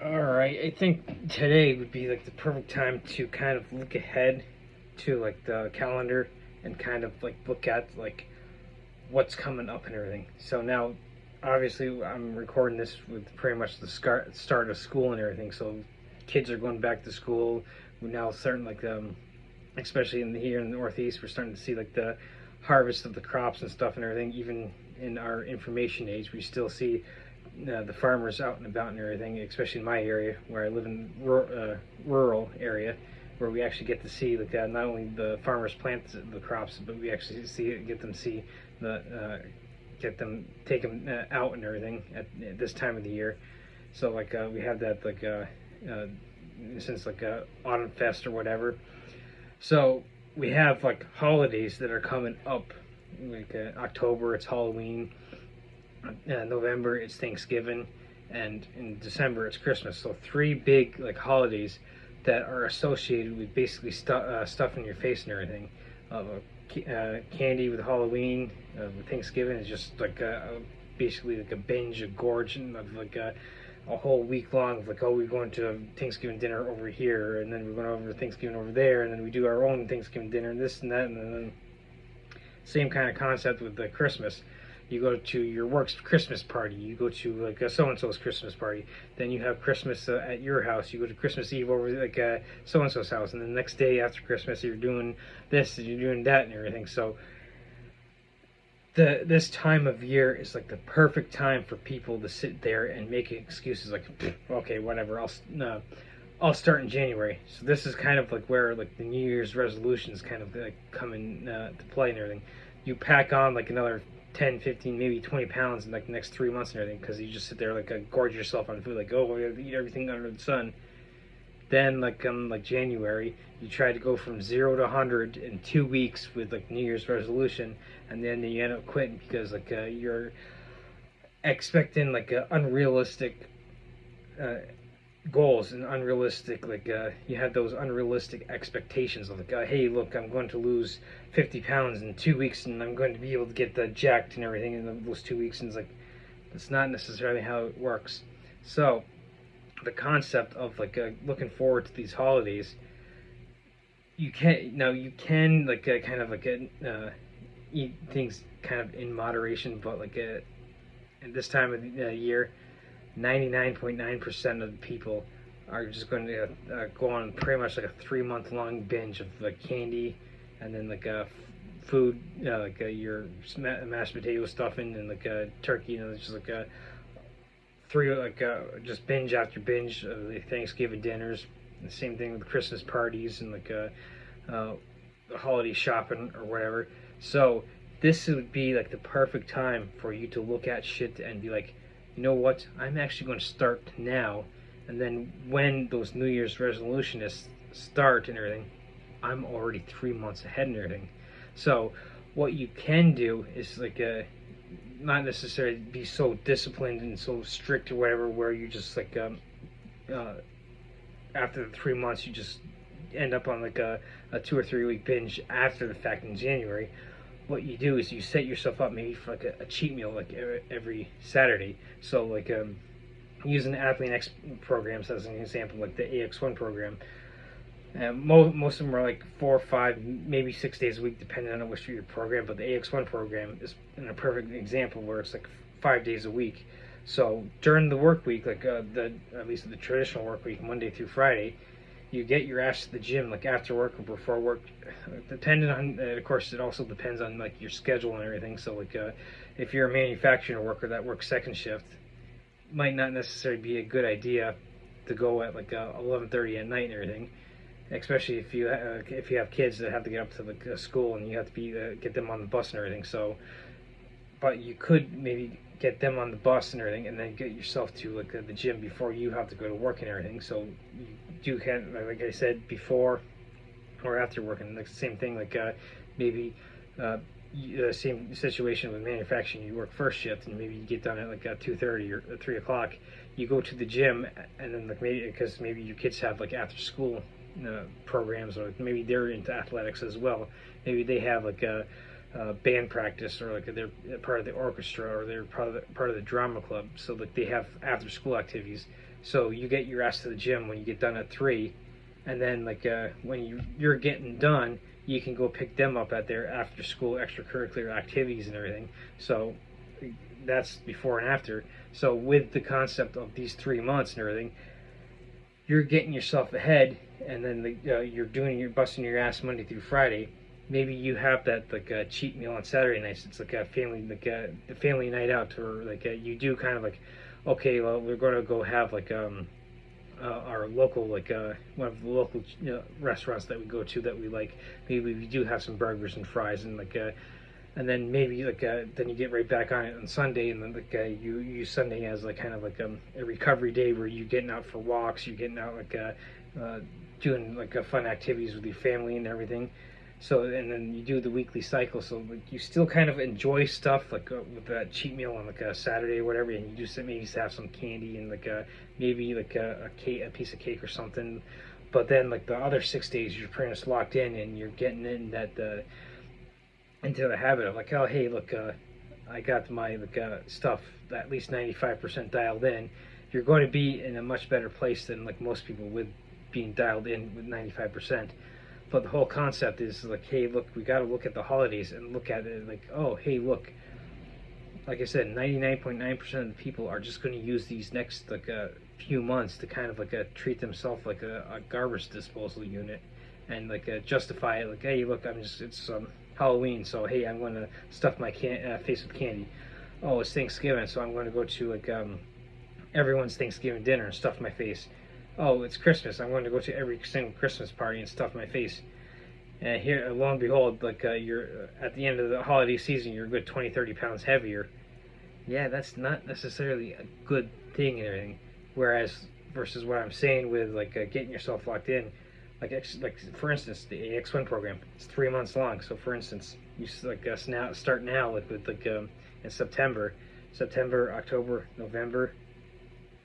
Alright, I think today would be like the perfect time to kind of look ahead to like the calendar and kind of like look at like what's coming up and everything. So now, obviously, I'm recording this with pretty much the start of school and everything. So kids are going back to school. We're now starting especially here in the Northeast, we're starting to see like the harvest of the crops and stuff and everything. Even in our information age, we still see the farmers out and about and everything, especially in my area where I live in rural area, where we actually get to see like not only the farmers plant the crops, but we actually get them see the get them take them out and everything at this time of the year. So we have that since autumn fest or whatever. So we have like holidays that are coming up. October, it's Halloween. November, it's Thanksgiving, and in December, it's Christmas. So three big like holidays that are associated with basically stuff in your face and everything. Candy with Halloween, with Thanksgiving is just basically like a binge, a gorge of a whole week long of like, oh, we're going to Thanksgiving dinner over here, and then we're going over to Thanksgiving over there, and then we do our own Thanksgiving dinner, and this and that, and then same kind of concept with the Christmas. You go to your work's Christmas party. You go to like a so-and-so's Christmas party. Then you have Christmas at your house. You go to Christmas Eve over so-and-so's house. And the next day after Christmas, you're doing this and you're doing that and everything. So this time of year is like the perfect time for people to sit there and make excuses like, okay, whatever, I'll start in January. So this is kind of like where like the New Year's resolutions kind of like come in to play and everything. You pack on like another 10, 15, maybe 20 pounds in like the next 3 months and everything, because you just sit there gorge yourself on food, like, oh, we have to eat everything under the sun. Then like January, you try to go from 0 to 100 in 2 weeks with like New Year's resolution, and then you end up quitting because you're expecting unrealistic goals and unrealistic you have those unrealistic expectations of hey, look, I'm going to lose 50 pounds in 2 weeks and I'm going to be able to get jacked and everything in those 2 weeks, and it's like that's not necessarily how it works. So the concept of looking forward to these holidays, you can eat things kind of in moderation, but at this time of the year, 99.9% of the people are just going to go on pretty much like a 3 month long binge of like candy, and then food, your mashed potato stuffing and turkey, just just binge after binge of the Thanksgiving dinners. The same thing with Christmas parties and holiday shopping or whatever. So this would be like the perfect time for you to look at shit and be like, you know what, I'm actually going to start now, and then when those New Year's resolutions start and everything, I'm already 3 months ahead and everything. So what you can do is not necessarily be so disciplined and so strict or whatever, where you just after the 3 months you just end up on a 2 or 3 week binge after the fact in January. What you do is you set yourself up maybe for a cheat meal every Saturday. So using Athlean X programs as an example, like the AX1 program. Most of them are like 4 or 5, maybe 6 days a week, depending on which your program. But the AX1 program is a perfect example where it's like 5 days a week. So during the work week, at least the traditional work week, Monday through Friday, you get your ass to the gym after work or before work, depending on of course it also depends on your schedule and everything. So if you're a manufacturing worker that works second shift, it might not necessarily be a good idea to go at 11:30 at night and everything, especially if you have kids that have to get up to school and you have to get them on the bus and everything. So but you could maybe get them on the bus and everything, and then get yourself to the gym before you have to go to work and everything. So you do can, like I said, before or after work, and the same thing. Maybe same situation with manufacturing. You work first shift, and maybe you get done at 2:30 or 3 o'clock. You go to the gym, and then maybe because maybe your kids have after school programs, or maybe they're into athletics as well. Maybe they have band practice, or like they're part of the orchestra, or they're part of the drama club. So like they have after school activities. So you get your ass to the gym when you get done at 3, and then like when you're getting done, you can go pick them up at their after school extracurricular activities and everything. So that's before and after. So with the concept of these 3 months and everything, you're getting yourself ahead, and then you're busting your ass Monday through Friday. Maybe you have that like a cheat meal on Saturday nights. It's like a family night out, or like you do kind of like, okay, well, we're going to go have like our local like one of the local restaurants that we go to that we like. Maybe we do have some burgers and fries, and like and then maybe like then you get right back on it on Sunday, and then like you use Sunday as like kind of like a recovery day where you're getting out for walks, you're getting out like doing like fun activities with your family and everything. So and then you do the weekly cycle, so like you still kind of enjoy stuff like with that cheat meal on like a Saturday or whatever, and you do maybe have some candy and like maybe like a piece of cake or something. But then like the other 6 days you're pretty much locked in, and you're getting in that into the habit of like, oh hey, look, I got my like stuff at least 95% dialed in. You're going to be in a much better place than like most people with being dialed in with 95%. But the whole concept is like, hey, look, we got to look at the holidays and look at it like, oh, hey, look, like I said, 99.9% of the people are just going to use these next like few months to kind of like treat themselves like a garbage disposal unit, and like justify it like, hey, look, it's Halloween, so hey, I'm going to stuff my face with candy. Oh, it's Thanksgiving, so I'm going to go to like everyone's Thanksgiving dinner and stuff my face. Oh, it's Christmas, I'm going to go to every single Christmas party and stuff my face. And here, lo and behold, like you're at the end of the holiday season, you're a good 20-30 pounds heavier. Yeah, that's not necessarily a good thing and everything. Whereas versus what I'm saying with like getting yourself locked in, like for instance, the AX1 program, it's 3 months long. So for instance, you like start now like with like in September, October, November.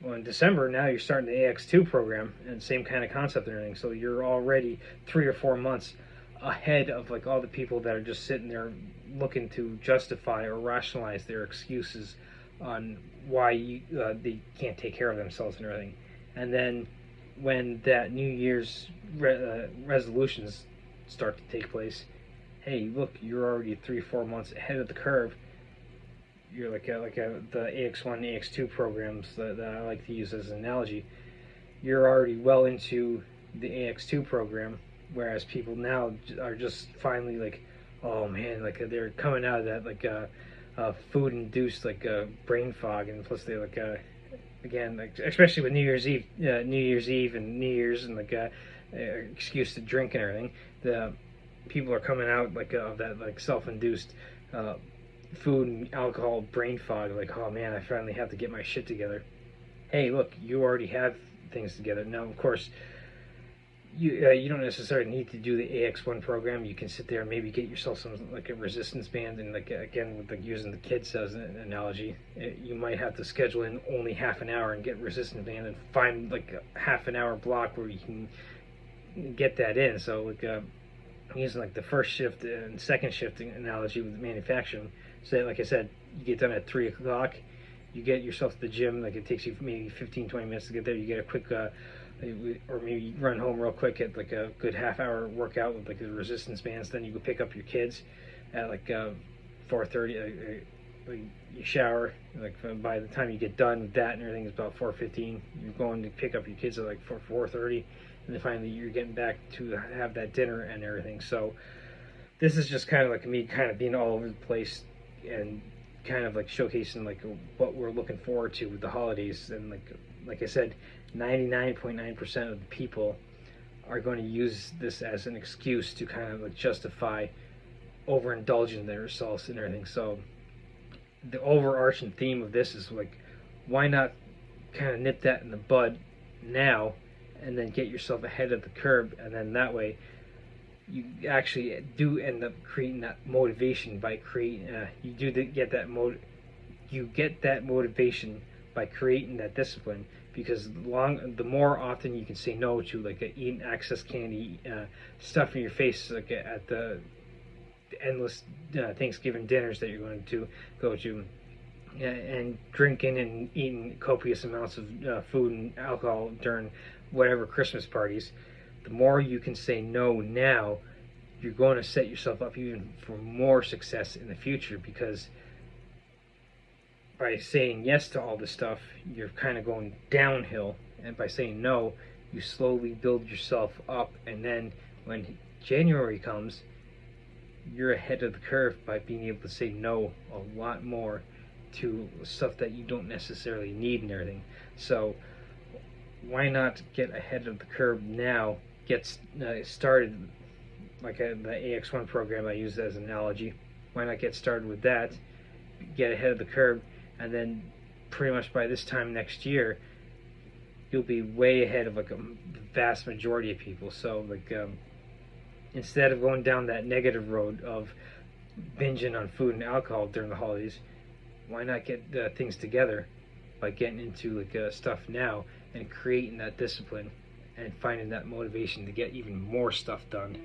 Well, in December now you're starting the AX2 program, and same kind of concept and everything. So you're already 3 or 4 months ahead of like all the people that are just sitting there looking to justify or rationalize their excuses on why they can't take care of themselves and everything. And then when that New Year's resolutions start to take place, hey, look, you're already 3-4 months ahead of the curve. You're like the AX1, AX2 programs that I like to use as an analogy. You're already well into the AX2 program, whereas people now are just finally like, oh man, like they're coming out of that like food-induced like brain fog, and plus they like again, like, especially with New Year's Eve and New Year's and like excuse to drink and everything, the people are coming out like of that like self-induced food and alcohol brain fog, like, oh man, I finally have to get my shit together. Hey, look, you already have things together now. Of course, you don't necessarily need to do the AX1 program. You can sit there and maybe get yourself some like a resistance band, and like again with like using the kids as an analogy, you might have to schedule in only half an hour and get resistance band and find like a half an hour block where you can get that in. So like using like the first shift and second shift analogy with manufacturing. So like I said, you get done at 3 o'clock, you get yourself to the gym, like it takes you maybe 15-20 minutes to get there. You get a quick or maybe run home real quick at like a good half-hour workout with like the resistance bands. Then you go pick up your kids at like 4:30. You shower, like by the time you get done with that and everything, it's about 4:15. You're going to pick up your kids at like 4:30, and then finally you're getting back to have that dinner and everything. So this is just kind of like me kind of being all over the place and kind of like showcasing like what we're looking forward to with the holidays. And like I said, 99.9% of the people are going to use this as an excuse to kind of like justify overindulging themselves and everything. So the overarching theme of this is like, why not kind of nip that in the bud now and then get yourself ahead of the curve, and then that way you actually do end up creating that motivation by creating you get that motivation by creating that discipline, because the more often you can say no to like eating excess candy, stuffing your face like at the endless Thanksgiving dinners that you're going to go to, and drinking and eating copious amounts of food and alcohol during whatever Christmas parties, the more you can say no now, you're going to set yourself up even for more success in the future, because by saying yes to all this stuff, you're kind of going downhill, and by saying no, you slowly build yourself up, and then when January comes, you're ahead of the curve by being able to say no a lot more to stuff that you don't necessarily need and everything. So why not get ahead of the curve now? Get started like the AX1 program I use as an analogy. Why not get started with that? Get ahead of the curve, and then pretty much by this time next year, you'll be way ahead of like a vast majority of people. So like instead of going down that negative road of binging on food and alcohol during the holidays, why not get things together by getting into like stuff now and creating that discipline and finding that motivation to get even more stuff done.